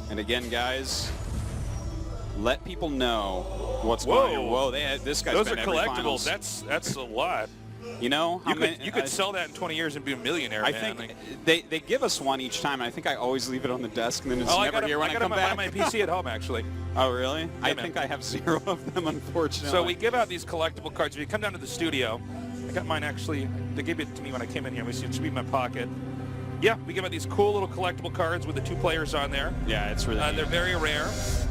And again, guys, let people know what's going on. Whoa, this guy's Those been are every collectibles. finals. That's a lot. You know, You could sell that in 20 years and be a millionaire. I man. think they give us one each time. I think I always leave it on the desk, and then it's never here when I come back. I got my PC at home, actually. Oh, really? Yeah, I man. think I have 0 of them, unfortunately. So we give out these collectible cards. If you come down to the studio, I got mine actually. They gave it to me when I came in here. Let me see. It should be in my pocket. Yeah, we give out these cool little collectible cards with the 2 players on there. Yeah, it's really They're very rare,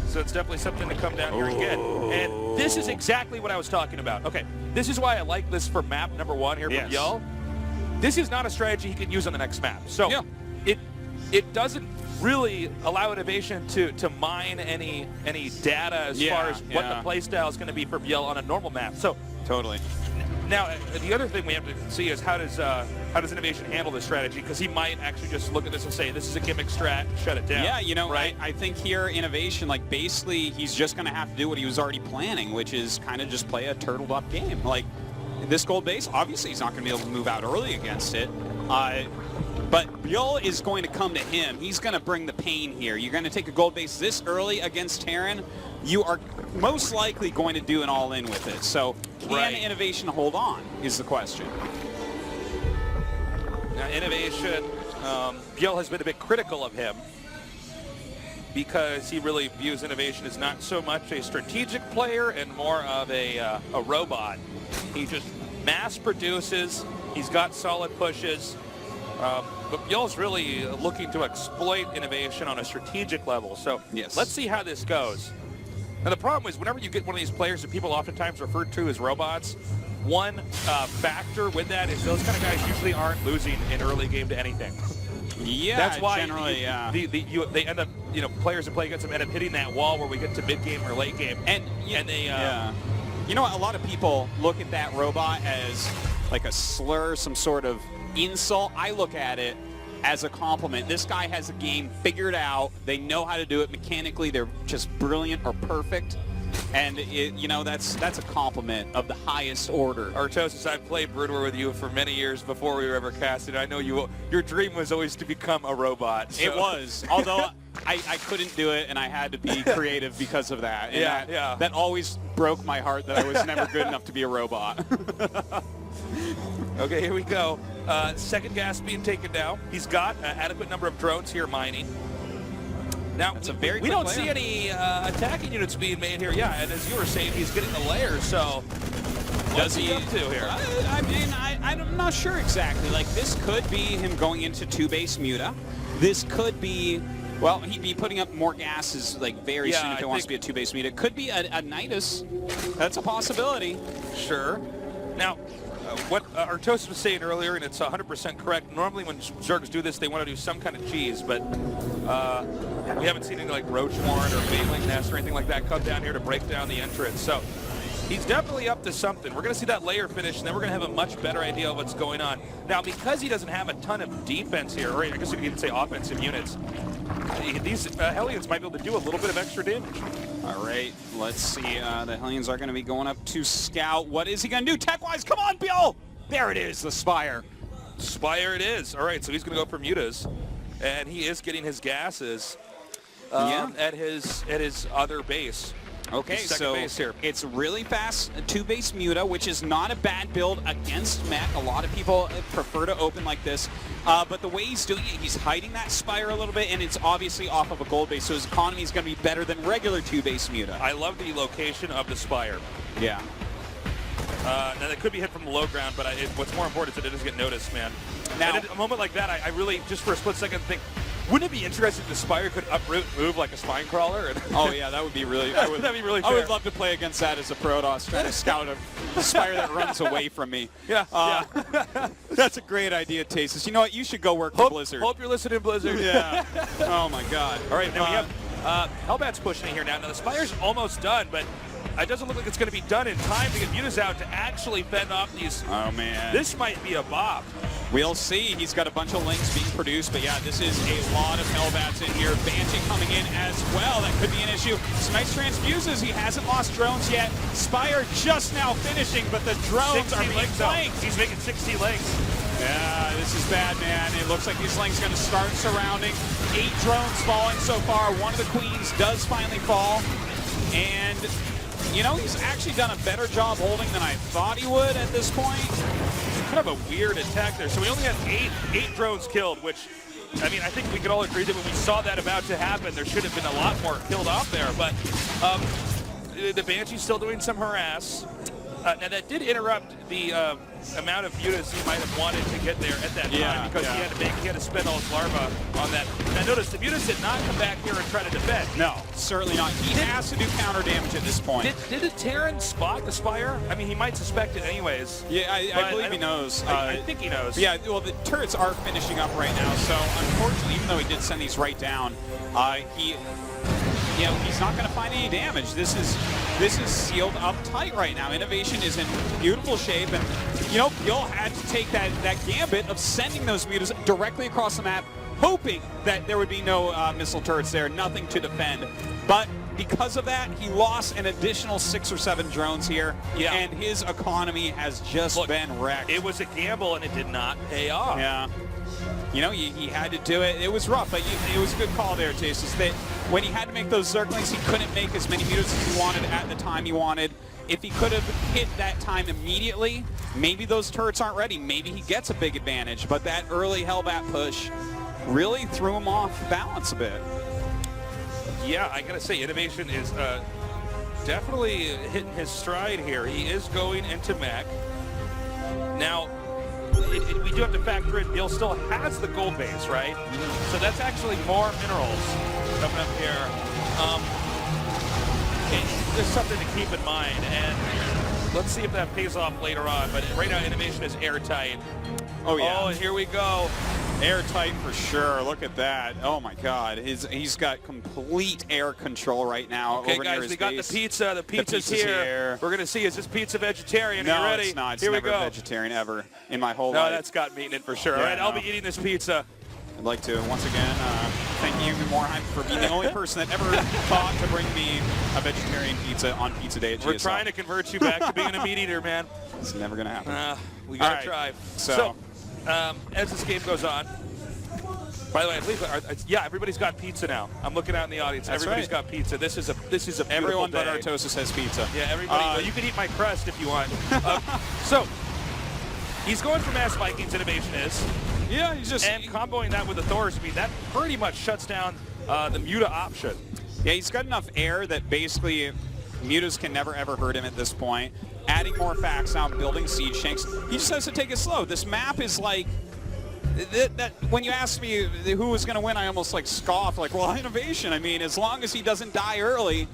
so it's definitely something to come down here and get. And this is exactly what I was talking about. Okay, this is why I like this for map number 1 here from byul. This is not a strategy he can use on the next map. So it doesn't really allow Innovation to mine any data as far as what the play style is going to be for byul on a normal map. So totally. Now, the other thing we have to see is how does Innovation handle this strategy? Because he might actually just look at this and say, this is a gimmick strat, shut it down. Yeah, you know, right? I think here, Innovation, like, basically, he's just going to have to do what he was already planning, which is kind of just play a turtled-up game. Like, this gold base, obviously, he's not going to be able to move out early against it. But byul is going to come to him. He's going to bring the pain here. You're going to take a gold base this early against Terran. You are most likely going to do an all-in with it. So can Innovation hold on is the question. Now, Innovation, byul has been a bit critical of him because he really views Innovation as not so much a strategic player and more of a robot. He just mass produces. He's got solid pushes. But byul's really looking to exploit Innovation on a strategic level. So let's see how this goes. Now, the problem is whenever you get one of these players that people oftentimes refer to as robots, one factor with that is those kind of guys usually aren't losing in early game to anything. Yeah, that's why generally, they end up, players that play against them end up hitting that wall where we get to mid game or late game, and they. You know what? A lot of people look at that robot as like a slur, some sort of insult. I look at it as a compliment. This guy has a game figured out. They know how to do it mechanically. They're just brilliant or perfect. And, that's a compliment of the highest order. Artosis, I've played Brood War with you for many years before we were ever casted. I know your dream was always to become a robot. So. It was, although I couldn't do it, and I had to be creative because of that. And that always broke my heart that I was never good enough to be a robot. Okay, here we go. Second gas being taken down. He's got an adequate number of drones here mining. Now, we don't see any attacking units being made here. Yeah, and as you were saying, he's getting the layers, so what's he up to here? I'm not sure exactly. Like, this could be him going into 2-base Muta. This could be, well, he'd be putting up more gases, like, very soon if he wants to be a 2-base Muta. It could be a Nidus. That's a possibility. Sure. Now, what Artosis was saying earlier, and it's 100% correct, normally when Zergs do this, they want to do some kind of cheese, but we haven't seen any like Roach Warren or Baitling Nest or anything like that come down here to break down the entrance. So he's definitely up to something. We're going to see that layer finish, and then we're going to have a much better idea of what's going on. Now, because he doesn't have a ton of defense here, or I guess you could even say offensive units, these Hellions might be able to do a little bit of extra damage. All right, let's see. The Hellions are going to be going up to scout. What is he going to do tech-wise? Come on, byul! There it is, the Spire. Spire it is. All right, so he's going to go for mutas, and he is getting his gases at his other base. Okay, so it's really fast 2-base Muta, which is not a bad build against mech. A lot of people prefer to open like this. But the way he's doing it, he's hiding that Spire a little bit, and it's obviously off of a gold base, so his economy is going to be better than regular 2-base Muta. I love the location of the Spire. Yeah. Now, that could be hit from the low ground, but what's more important is that it doesn't get noticed, man. Now, at a moment like that, I really, just for a split second, think, wouldn't it be interesting if the Spire could uproot and move like a spine crawler? Oh, yeah, that would be really... That'd be really fair. I would love to play against that as a Protoss, trying to scout a Spire that runs away from me. Yeah. That's a great idea, Tasis. You know what? You should go work for Blizzard. Hope you're listening, Blizzard. Yeah. Oh, my God. All right, now we have Hellbat's pushing in here now. Now, the Spire's almost done, but it doesn't look like it's going to be done in time to get mutas out to actually fend off these. Oh, man. This might be a bop. We'll see. He's got a bunch of links being produced, but yeah, this is a lot of Hellbats in here. Banshee coming in as well. That could be an issue. Some nice transfuses. He hasn't lost drones yet. Spire just now finishing, but the drones are being flanked. He's making 60 links. Yeah, this is bad, man. It looks like Isling's going to start surrounding. 8 drones falling so far. One of the queens does finally fall. And, you know, he's actually done a better job holding than I thought he would at this point. Kind of a weird attack there. So we only had eight drones killed, which, I mean, I think we could all agree that when we saw that about to happen, there should have been a lot more killed off there. But the Banshee's still doing some harass. Now, that did interrupt the amount of mutas he might have wanted to get there at that time, because he had to spend all his larva on that. Now, notice the mutas did not come back here and try to defend. No, certainly not. He has to do counter damage at this point. Did the Terran spot the Spire? I mean, he might suspect it anyways. Yeah, I believe he knows. I think he knows. Yeah, well, the turrets are finishing up right now, so unfortunately, even though he did send these right down, he's not going to find any damage. This is sealed up tight right now. Innovation is in beautiful shape, and you know, byul had to take that gambit of sending those mutas directly across the map, hoping that there would be no missile turrets there, nothing to defend. But because of that, he lost an additional 6 or 7 drones here, and his economy has just been wrecked. It was a gamble, and it did not pay off. Yeah. You know, he had to do it. It was rough, but it was a good call there, Chase. That when he had to make those zerglings, he couldn't make as many mutas as he wanted at the time he wanted. If he could have hit that time immediately, maybe those turrets aren't ready. Maybe he gets a big advantage. But that early Hellbat push really threw him off balance a bit. Yeah, I gotta say, Innovation is definitely hitting his stride here. He is going into mech. Now, we do have to factor in byul still has the gold base, right? So that's actually more minerals coming up here. There's something to keep in mind, and let's see if that pays off later on. But right now, Innovation is airtight. Oh, yeah. Oh, here we go. Airtight for sure. Look at that. Oh, my God. He's got complete air control right now. Okay, over guys, near his we got base. the pizza. The pizza's here. We're going to see, is this pizza vegetarian? No, Are you ready? it's not. It's here never we go. vegetarian ever in my whole No, life. that's got meat in it for sure. Yeah, All right, I'll be eating this pizza. I'd like to, once again, thank you, Morheim, for being the only person that ever thought to bring me a vegetarian pizza on pizza day at GSL. We're trying to convert you back to being a meat eater, man. It's never going to happen. We got to try. So as this game goes on, by the way, I believe, everybody's got pizza now. I'm looking out in the audience. That's Everybody's right. got pizza. This is a beautiful everyone day. but Artosis has pizza. Yeah, everybody. Well, you can eat my crust if you want. So he's going for mass Vikings. Innovation is. Yeah, he's just... And comboing that with the Thor speed, that pretty much shuts down the Muta option. Yeah, he's got enough air that basically mutas can never ever hurt him at this point. Adding more facts now, building siege tanks. He just has to take it slow. This map is like... when you asked me who was going to win, I almost like scoffed, like, well, Innovation. I mean, as long as he doesn't die early,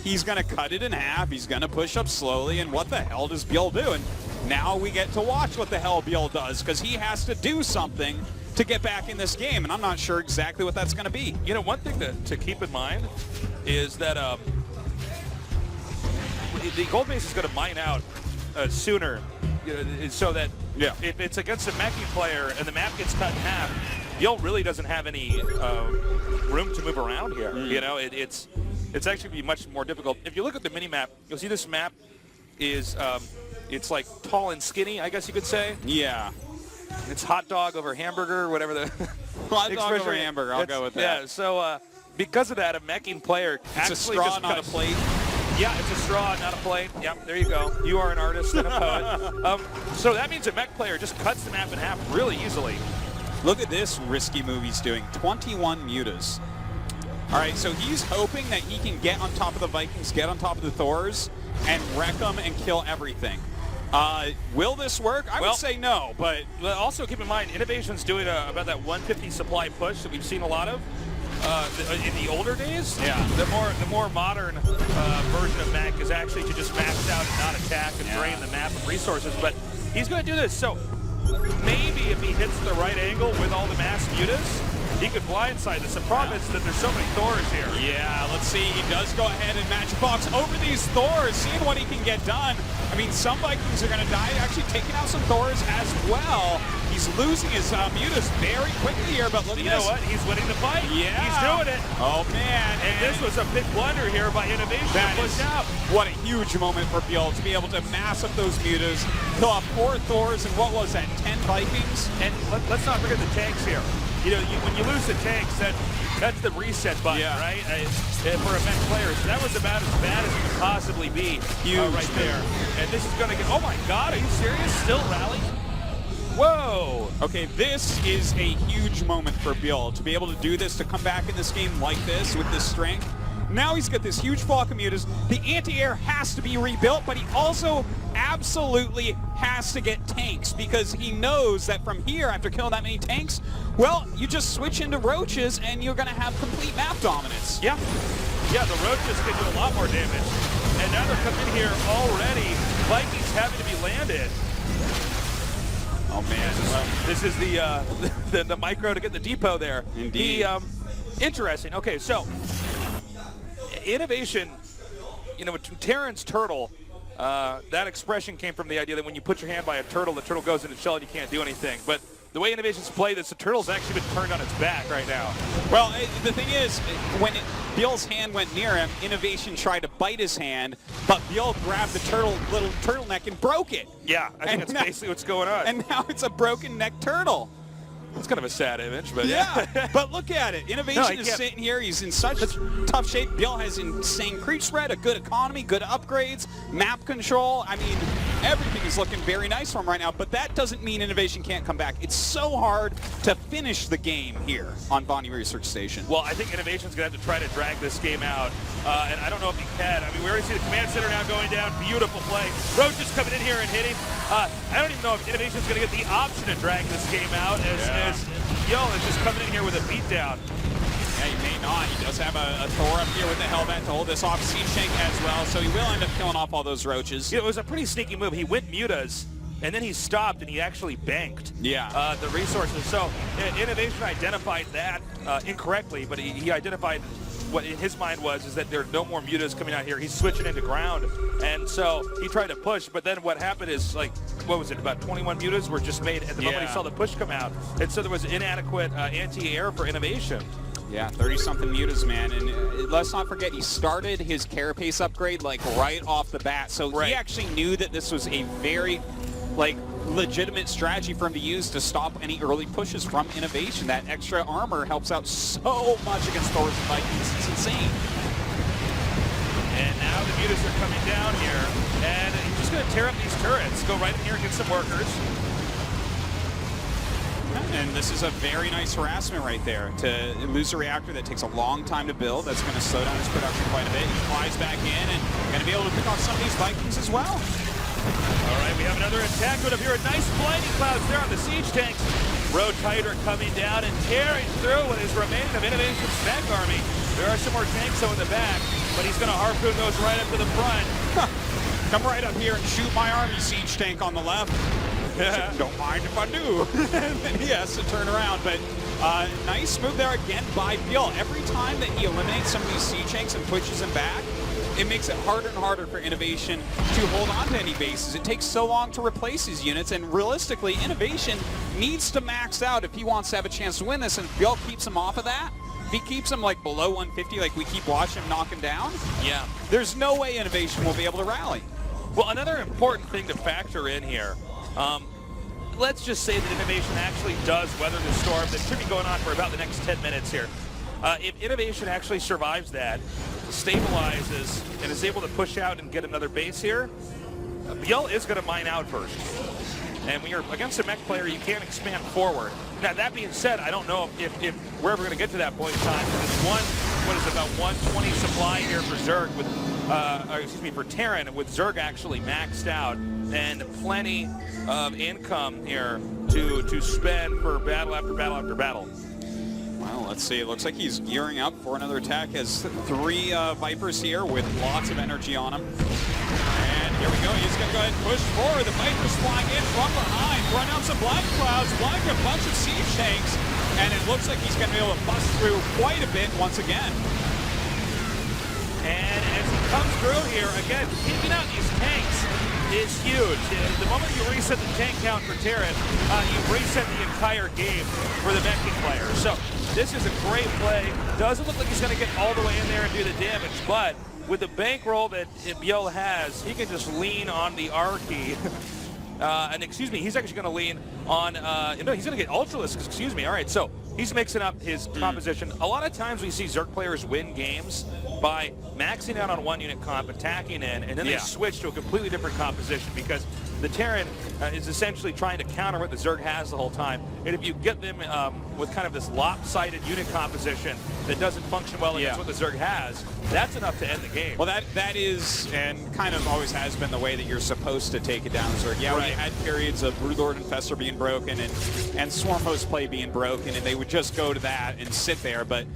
he's going to cut it in half. He's going to push up slowly, and what the hell does byul do? And now we get to watch what the hell byul does, because he has to do something to get back in this game, and I'm not sure exactly what that's going to be. You know, one thing to keep in mind is that the gold base is going to mine out sooner, so that if it's against a meching player and the map gets cut in half, byul really doesn't have any room to move around here. You know, it's actually be much more difficult. If you look at the mini map, you'll see this map is it's like tall and skinny, I guess you could say. Yeah. It's hot dog over hamburger, whatever the hot dog over hamburger. I'll go with that. Yeah. So because of that, a meching player actually a straw, just not a plate. Yeah, it's a straw, not a plate. Yep, there you go. You are an artist and a poet. So that means a mech player just cuts the map in half really easily. Look at this risky move he's doing. 21 mutas. All right, so he's hoping that he can get on top of the Vikings, get on top of the Thors, and wreck them and kill everything. Will this work? I would say no, but also keep in mind, Innovation's doing about that 150 supply push that we've seen a lot of. In the older days, the more modern version of mech is actually to just max out and not attack and drain the map of resources. But he's going to do this, so maybe if he hits the right angle with all the mass mutas, he could blindside this. The problem is that there's so many Thors here. Yeah, let's see. He does go ahead and Magic Box over these Thors, seeing what he can get done. I mean, some Vikings are going to die, actually taking out some Thors as well. He's losing his mutas very quickly here, but look at this. You know what? He's winning the fight. Yeah. He's doing it. Oh, man. And this was a big blunder here by Innovation to push out. what a huge moment for byul to be able to mass up those mutas, kill off 4 Thors, and what was that, 10 Vikings? And let's not forget the tanks here. When you lose the tanks, that's the reset button, right? For event players. That was about as bad as it could possibly be right there. And this is going to get, oh my God, are you serious? Still rallying? Whoa. Okay, this is a huge moment for byul to be able to do this, to come back in this game like this with this strength. Now he's got this huge flock of mutas. The anti-air has to be rebuilt, but he also absolutely has to get tanks because he knows that from here, after killing that many tanks, well, you just switch into roaches and you're going to have complete map dominance. Yeah, the roaches can do a lot more damage. And now they're coming in here already. Vikings having to be landed. Oh man, this is the micro to get the depot there. Indeed. Interesting. Okay, so innovation, with Terran's turtle, that expression came from the idea that when you put your hand by a turtle, the turtle goes into shell and you can't do anything. But the way innovations play this, the turtle's actually been turned on its back right now. Well, the thing is, when byul's hand went near him, innovation tried to bite his hand, but byul grabbed the little turtleneck and broke it. Yeah, I think that's basically what's going on. And now it's a broken neck turtle. It's kind of a sad image, but yeah. But look at it. Innovation is sitting here. He's in such tough shape. byul has insane creep spread, a good economy, good upgrades, map control. I mean, everything is looking very nice for him right now, but that doesn't mean innovation can't come back. It's so hard to finish the game here on Bonnie Research Station. Well, I think innovation's going to have to try to drag this game out, and I don't know if he can. I mean, we already see the command center now going down. Beautiful play. Roach is coming in here and hitting. I don't even know if innovation's going to get the option to drag this game out as byul is just coming in here with a beatdown. Yeah, he may not. He does have a Thor up here with the Hellbat to hold this off. Siege Tank as well, so he will end up killing off all those roaches. It was a pretty sneaky move. He went mutas, and then he stopped, and he actually banked the resources. So innovation identified that incorrectly, but he identified what in his mind is that there are no more mutas coming out here. He's switching into ground, and so he tried to push, but then what happened is, like, what was it, about 21 mutas were just made at the moment he saw the push come out, and so there was inadequate anti-air for innovation. Yeah, 30-something mutas, man, and let's not forget he started his carapace upgrade like right off the bat, so he actually knew that this was a very legitimate strategy for him to use to stop any early pushes from innovation. That extra armor helps out so much against Thors and Vikings. It's insane. And now the mutas are coming down here, and he's just going to tear up these turrets. Go right in here and get some workers. And this is a very nice harassment right there. To lose a reactor that takes a long time to build, that's going to slow down his production quite a bit. He flies back in and going to be able to pick off some of these Vikings as well. All right, we have another attack. But up here, a nice blinding clouds there on the siege tanks. Road Tiger coming down and tearing through with his remaining of Innovation's mech army. There are some more tanks though in the back, but he's going to harpoon those right up to the front. Come right up here and shoot my army, siege tank on the left. Don't mind if I do. And then he has to turn around, but nice move there again by byul. Every time that he eliminates some of these siege tanks and pushes them back, it makes it harder and harder for innovation to hold on to any bases. It takes so long to replace these units, and realistically, innovation needs to max out if he wants to have a chance to win this, and byul keeps him off of that. If he keeps him like below 150, like we keep watching him knock him down, there's no way innovation will be able to rally. Well, another important thing to factor in here, let's just say that innovation actually does weather the storm that should be going on for about the next 10 minutes here. If innovation actually survives that, stabilizes, and is able to push out and get another base here, byul is going to mine out first. And when you're against a mech player, you can't expand forward. Now, that being said, I don't know if we're ever going to get to that point in time. It's about 120 supply here for Zerg with, for Terran, with Zerg actually maxed out, and plenty of income here to spend for battle after battle after battle. Well, let's see. It looks like he's gearing up for another attack. Has 3 Vipers here with lots of energy on him. And here we go. He's going to go ahead and push forward. The Vipers flying in from behind, run out some black clouds, flying a bunch of siege tanks, and it looks like he's going to be able to bust through quite a bit once again. And as he comes through here, again, keeping out these tanks is huge. The moment you reset the tank count for Terran, you reset the entire game for the meching player. So this is a great play. Doesn't look like he's going to get all the way in there and do the damage, but with the bankroll that byul has, he can just lean on the R key. And excuse me, he's actually going to lean on, no, he's going to get Ultralisk, excuse me. All right, so he's mixing up his composition. A lot of times we see Zerg players win games by maxing out on one unit comp, attacking in, and then they switch to a completely different composition because the Terran is essentially trying to counter what the Zerg has the whole time. And if you get them with kind of this lopsided unit composition that doesn't function well against what the Zerg has, that's enough to end the game. Well, that is, and kind of always has been the way that you're supposed to take it down, Zerg. Yeah, we had periods of Broodlord Infestor being broken and Swarm Host play being broken, and they would just go to that and sit there. But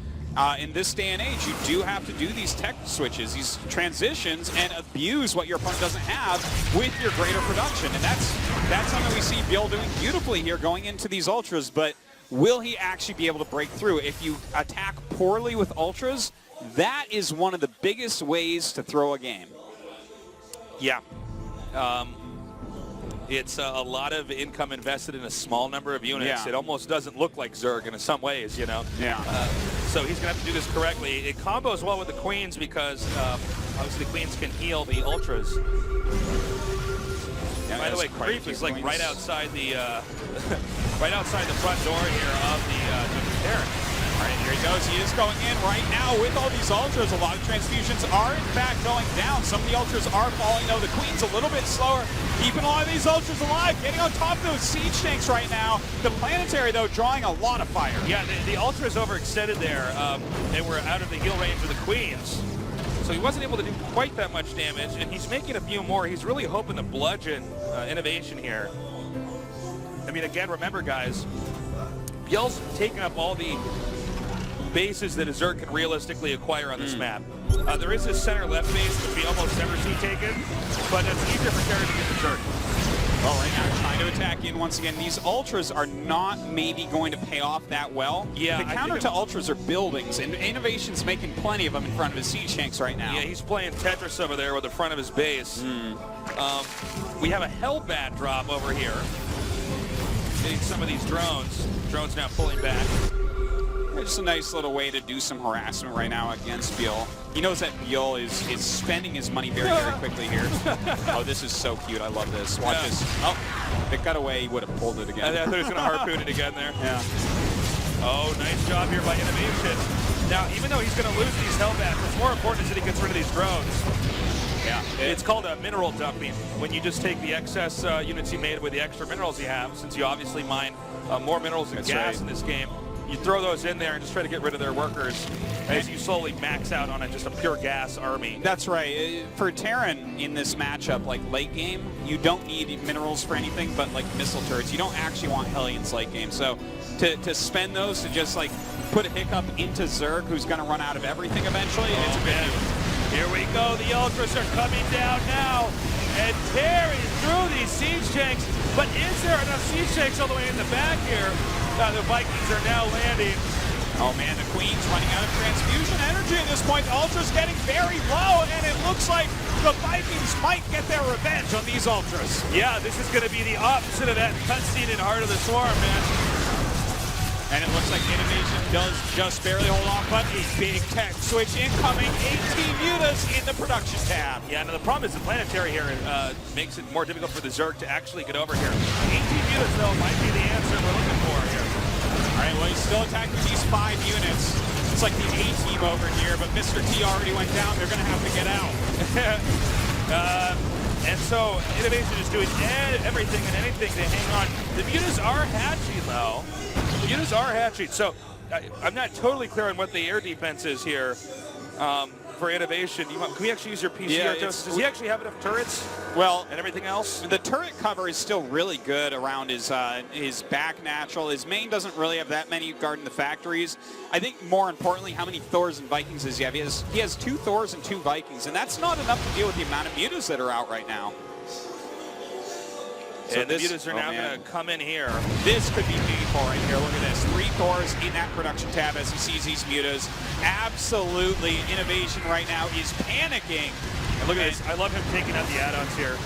in this day and age, you do have to do these tech switches, these transitions, and abuse what your opponent doesn't have with your greater production. And that's something we see byul doing beautifully here going into these Ultras. But will he actually be able to break through? If you attack poorly with Ultras, that is one of the biggest ways to throw a game. Yeah. It's a lot of income invested in a small number of units. Yeah. It almost doesn't look like Zerg in some ways, you know. Yeah. So he's going to have to do this correctly. It combos well with the Queens because obviously the Queens can heal the Ultras. Yeah, by the way, Creep is like right outside the right outside the front door here of the Terran. All right, here he goes. He is going in right now with all these Ultras. A lot of transfusions are, in fact, going down. Some of the Ultras are falling, though. The Queen's a little bit slower. Keeping all of these Ultras alive. Getting on top of those siege tanks right now. The Planetary, though, drawing a lot of fire. Yeah, the Ultras overextended there. They were out of the heal range of the Queens. So he wasn't able to do quite that much damage, and he's making a few more. He's really hoping to bludgeon innovation here. I mean, again, remember, guys, byul's taking up all the bases that a Zerg can realistically acquire on this map. There is this center-left base which we almost never see taken, but it's easier for Terran to get the Zerg. Well, right now trying to attack in once again. These Ultras are not maybe going to pay off that well. Yeah, the counter to Ultras are buildings, and Innovation's making plenty of them in front of his siege tanks right now. Yeah, he's playing Tetris over there with the front of his base. We have a Hellbat drop over here. Hitting some of these drones. Drones now pulling back. Just a nice little way to do some harassment right now against byul. He knows that byul is spending his money very, very quickly here. Oh, this is so cute. I love this. Watch this. Oh, if it got away, he would have pulled it again. I thought he was going to harpoon it again there. Yeah. Oh, nice job here by Innovation. Now, even though he's going to lose these Hellbats, what's more important is that he gets rid of these drones. Yeah. It's called a mineral dumping. When you just take the excess units you made with the extra minerals you have, since you obviously mine more minerals than gas in this game, you throw those in there and just try to get rid of their workers as you slowly max out on just a pure gas army. That's right. For Terran in this matchup, like late game, you don't need minerals for anything but like missile turrets. You don't actually want Hellions late game. So to spend those to just like put a hiccup into Zerg, who's going to run out of everything eventually, it's a bit new. Here we go. The Ultras are coming down now and tearing through these siege tanks. But is there enough siege tanks all the way in the back here? The Vikings are now landing. Oh man, the Queen's running out of transfusion energy at this point. The Ultras getting very low, and it looks like the Vikings might get their revenge on these Ultras. Yeah, this is going to be the opposite of that cutscene in Heart of the Swarm, man. And it looks like Innovation does just barely hold on, but a big tech switch incoming. 18 units in the production tab. Yeah, and the problem is the Planetary here makes it more difficult for the Zerg to actually get over here. 18 units, though, might be the answer we're looking for here. All right, well, he's still attacking these 5 units. It's like the A-team over here, but Mr. T already went down. They're going to have to get out. And so Innovation is doing everything and anything to hang on. The mutas are hatching, though. The mutas are hatching. So I'm not totally clear on what the air defense is here for Innovation. Can we actually use your PC? Yeah, does he actually have enough turrets? Well, and everything else? The turret cover is still really good around his back natural. His main doesn't really have that many guarding the factories. I think more importantly, how many Thors and Vikings does he have? He has 2 Thors and 2 Vikings, and that's not enough to deal with the amount of mutas that are out right now. So and the mutas are now going to come in here. This could be painful right here. Look at this. 3 Thors in that production tab as he sees these mutas. Absolutely, Innovation right now is panicking. And look at this. I love him taking out the add-ons here.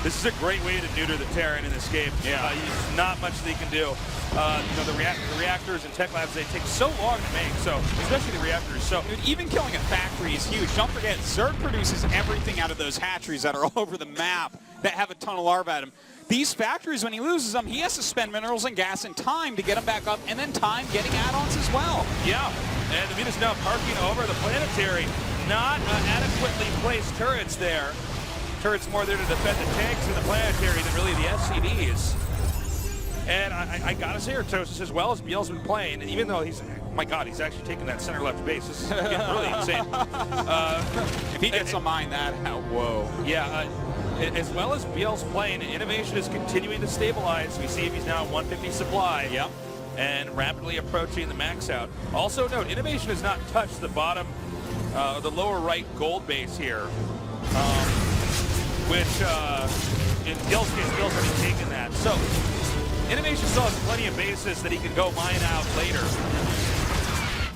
This is a great way to neuter the Terran in this game. Yeah. There's not much they can do. The reactors and tech labs, they take so long to make, so especially the reactors. So Dude, even killing a factory is huge. Don't forget, Zerg produces everything out of those hatcheries that are all over the map that have a ton of larvae at them. These factories, when he loses them, he has to spend minerals and gas and time to get them back up, and then time getting add-ons as well. yeah, and the Venus now parking over the planetary. Not adequately placed turrets there. Turrets more there to defend the tanks in the planetary than really the SCVs. And I gotta say, Artosis, as well as byul's been playing, and even though he's, my God, he's actually taking that center left base. This is getting really insane. If he gets to mine that out, whoa. Yeah, as well as byul's playing, Innovation is continuing to stabilize. We see if he's now at 150 supply. Yep. And rapidly approaching the max out. Also note, Innovation has not touched the bottom, the lower right gold base here, which in byul's case, byul's already taken that. So Innovation still has plenty of bases that he can go mine out later.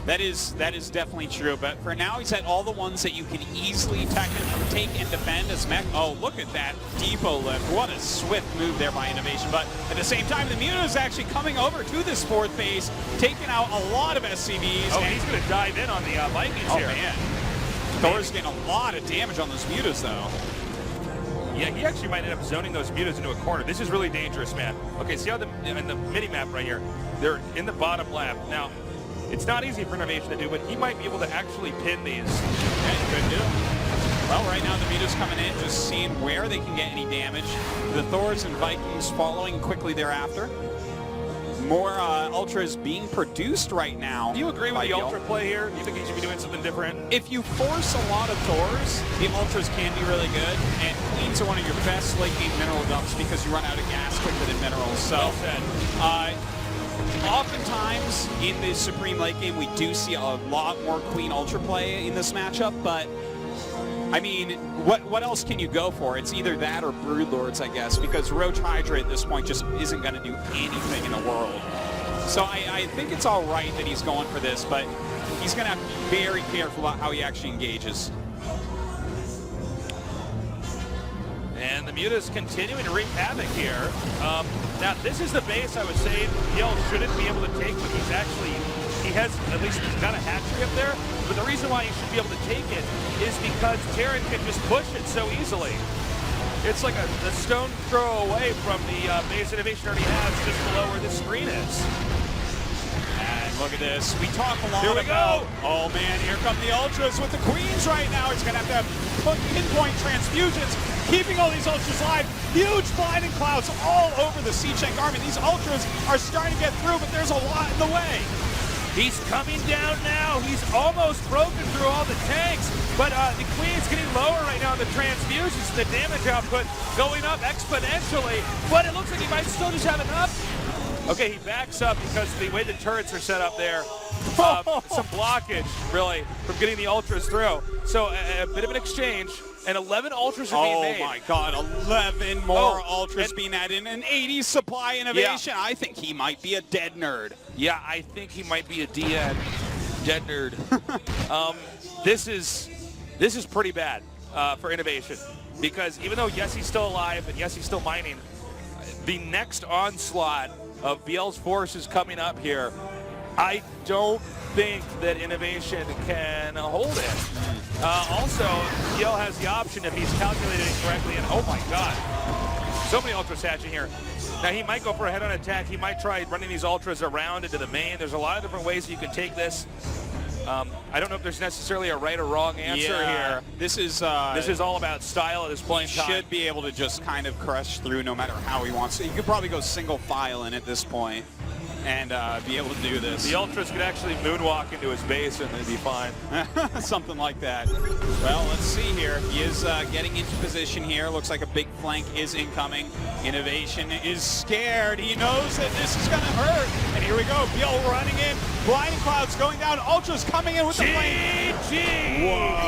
That is definitely true, but for now he's at all the ones that you can easily take and defend as mech. Oh, look at that depot lift. What a swift move there by Innovation, but at the same time, the Muta is actually coming over to this fourth base, taking out a lot of SCVs. Oh, he's going to dive in on the Vikings here. Oh, man. Thor's getting a lot of damage on those Mutas, though. Yeah, he actually might end up zoning those Mutas into a corner. This is really dangerous, man. Okay, see how in the mini-map right here, they're in the bottom left. Now, it's not easy for Innovation to do, but he might be able to actually pin these. Okay, good deal. Well, right now the Muta's coming in, just seeing where they can get any damage. The Thors and Vikings following quickly thereafter. More Ultras being produced right now. Do you agree with the Ultra play here? Do you think he should be doing something different? If you force a lot of Thors, the Ultras can be really good, and Queens are one of your best late game mineral dumps because you run out of gas quicker than minerals. So, well said. Oftentimes in the Supreme late game, we do see a lot more Queen Ultra play in this matchup, but I mean, what else can you go for? It's either that or Broodlords, I guess, because Roach Hydra at this point just isn't going to do anything in the world. So I think it's all right that he's going for this, but he's going to have to be very careful about how he actually engages. And the Muta's continuing to wreak havoc here. Now, this is the base I would say byul shouldn't be able to take, but he has at least got a hatchery up there. But the reason why he should be able to take it is because Terran can just push it so easily. It's like a stone throw away from the base Innovation already has just below where this screen is. And look at this. We talk a lot Here we about, go. Oh man, here come the Ultras with the Queens right now. He's going to have pinpoint transfusions, keeping all these Ultras alive. Huge blinding clouds all over the Seachank army. These Ultras are starting to get through, but there's a lot in the way. He's coming down now. He's almost broken through all the tanks, but the Queen's getting lower right now in the transfusions. The damage output going up exponentially, but it looks like he might still just have enough. Okay, he backs up because the way the turrets are set up there, some blockage, really, from getting the Ultras through. So a bit of an exchange, and 11 Ultras are being made. Oh my God, 11 more Ultras being added in, an 80 supply Innovation. Yeah. I think he might be a dead nerd. Yeah, I think he might be a dead nerd. This is pretty bad for Innovation, because even though yes, he's still alive and yes, he's still mining, the next onslaught of byul's forces coming up here, I don't think that Innovation can hold it. Also, byul has the option if he's calculated it correctly, and oh my God, so many Ultras hatching here. Now he might go for a head-on attack. He might try running these Ultras around into the main. There's a lot of different ways you can take this. I don't know if there's necessarily a right or wrong answer here. This is all about style at this point in time. He should be able to just kind of crush through no matter how he wants to. You could probably go single file in at this point and be able to do this. The Ultras could actually moonwalk into his base and they'd be fine. Something like that. Well, let's see here. He is getting into position here. Looks like a big flank is incoming. Innovation is scared. He knows that this is going to hurt. And here we go. byul running in. Blinding clouds going down. Ultras coming in with the flame. GG! Whoa.